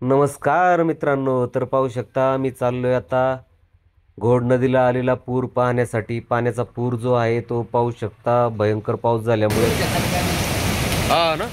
नमस्कार मित्रांनो, तर पाहू शकता मी चाललोय आता घोड नदीला आलेला पूर पाहण्यासाठी. पाण्याचा पूर जो आहे तो पाहू शकता, भयंकर पाऊस झाल्यामुळे. हा ना.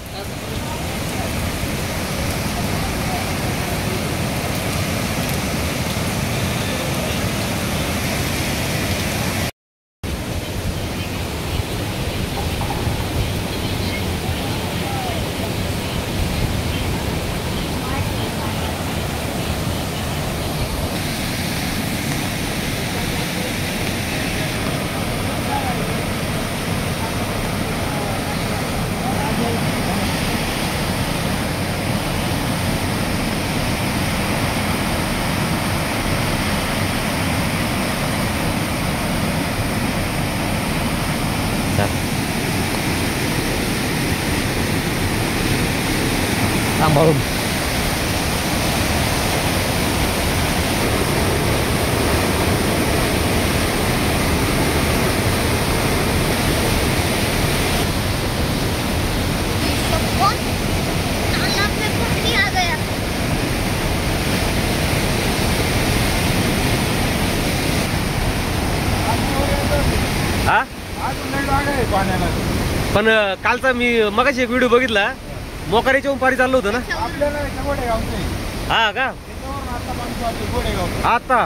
सांभाळून. तालाब में पानी आ गया। हा पण कालचा मी मगाशी एक व्हिडिओ बघितला, मोकारीच्या पाणी चाललं होतं ना. हा का. आता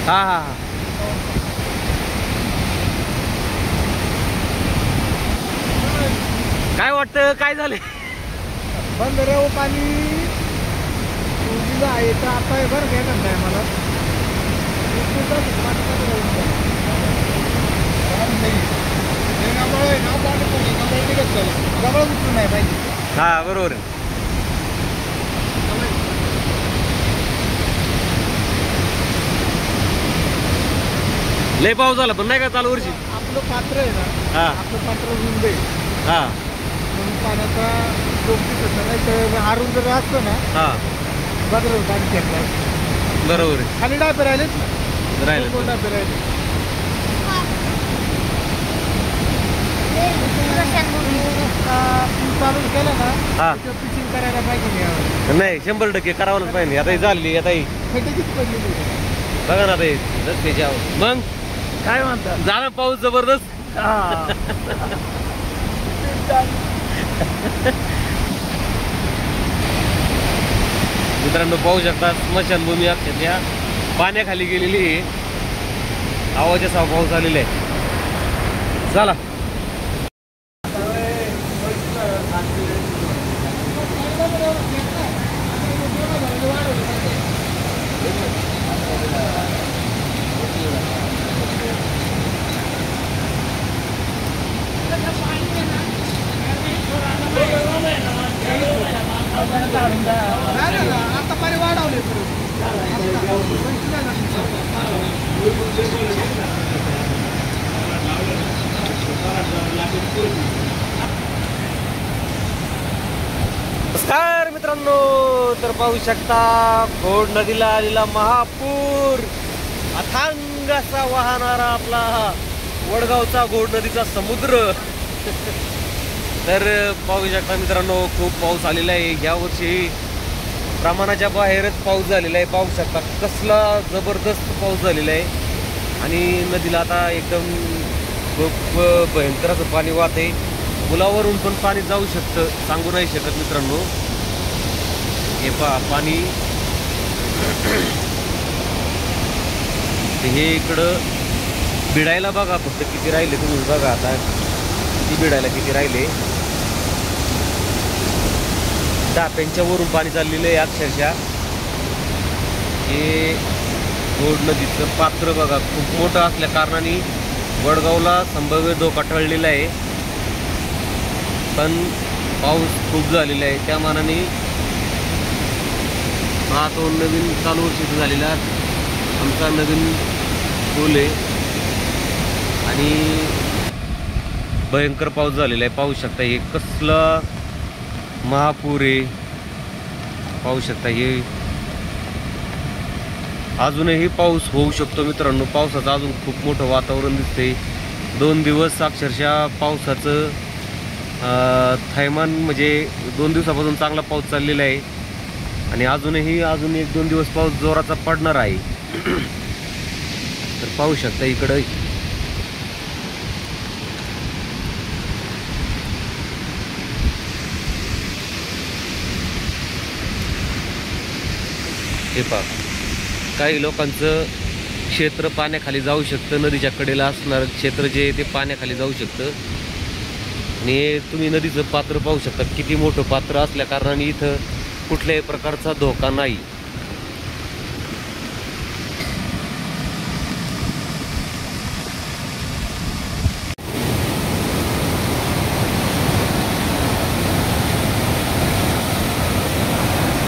हा हा हा. काय वाटतं, काय झालं? बंद रे वो पाणी आहे तर आता हे बरं घ्यायला नाही मला नाही पाहिजे. हा बरोबर आहे. लय पाऊस झाला पण नाही का चालू वर्षी. आपलं पात्र आहे ना, हा आपलं पात्र रुंद आहे हा म्हणून पाण्याचा लोक नाही तर हारून जर असतं ना हा बदल पाणी घेतलं बरोबर आहे. खाली डायपर राहिलेच ना, राहिलं. डायपर राहिले. चालू केलं ना हा पिचिंग करायला पाहिजे. नाही 100% करावंच पाहिजे. आता ही झाली, आता ही खड्डेचीच पडलेली आहे. बघा ना, आता ही रस्त्याच्या मग काय म्हणतात झाला पाऊस जबरदस्त. मित्रांनो पाहू शकता, स्मशानभूमी अक्षरशः पाण्याखाली गेलेली आहे. आवाजाचा पाऊस आलेला आहे. चला आता पाणी वाढवले. नमस्कार मित्रांनो, तर पाहू शकता घोड नदीला आलेला महापूर. अथांग असा वाहणारा आपला वडगावचा घोड नदीचा समुद्र. तर पाहू शकता मित्रांनो, खूप पाऊस आलेला आहे. या वर्षी प्रमाणाच्या बाहेरच पाऊस झालेला आहे. पाहू शकता कसला जबरदस्त पाऊस झालेला आहे. आणि नदीला आता एकदम खूप भयंकर असं पाणी वाहत आहे. पुलावरून पण पाणी जाऊ शकतं, सांगू नाही शकत मित्रांनो. हे पहा पाणी. हे इकडं भिडायला बघा फक्त किती राहिले, तुम्ही बघा आता किती भिडायला किती राहिले. टाप्यांच्या वरून पाणी चाललेलं आहे अक्षरशः. हे घोड नदीचं पात्र बघा खूप मोठं असल्या कारणाने वडगावला संभाव्य धोका टळलेला आहे. पण पाऊस खूप झालेला आहे, त्या मानाने हा तो नवीन चालू वर्षी झालेला आमचा नवीन पूल आहे. आणि भयंकर पाऊस झालेला आहे. पाहू शकता हे कसला महापूर आहे. पाहू शकता हे अजूनही पाऊस होऊ शकतो मित्रांनो. पावसाचं अजून खूप मोठं वातावरण दिसते. 2 दिवस अक्षरशः पावसाचं थैमान म्हणजे 2 दिवसापासून चांगला पाऊस चाललेला आहे आणि अजून 1-2 दिवस पाऊस जोराचा पडणार आहे. तर पाहू शकता इकडं हे पहा, काही लोकांचं क्षेत्र पाण्याखाली जाऊ शकतं. नदीच्या कडेला असणारं क्षेत्र जे आहे ते पाण्याखाली जाऊ शकतं. आणि तुम्ही नदीचं पात्र पाहू शकता, किती मोठं पात्र असल्या कारणाने इथं कुठल्याही प्रकारचा धोका नाही.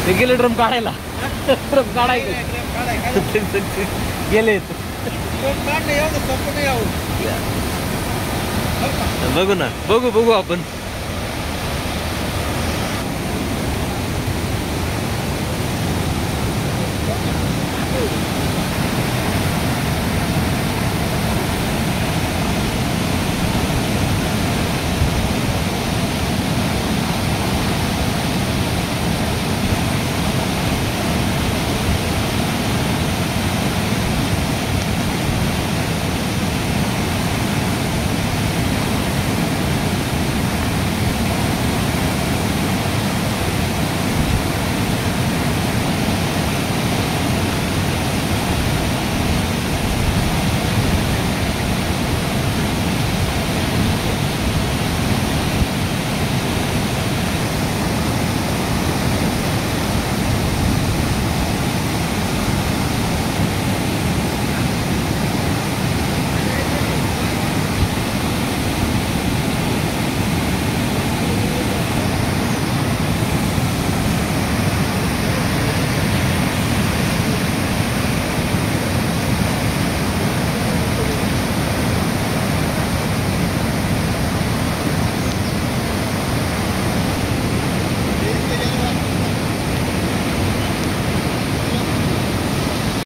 ते गेले ड्रम काढायला. ड्रम काढायला गेले. बघू ना, बघू आपण.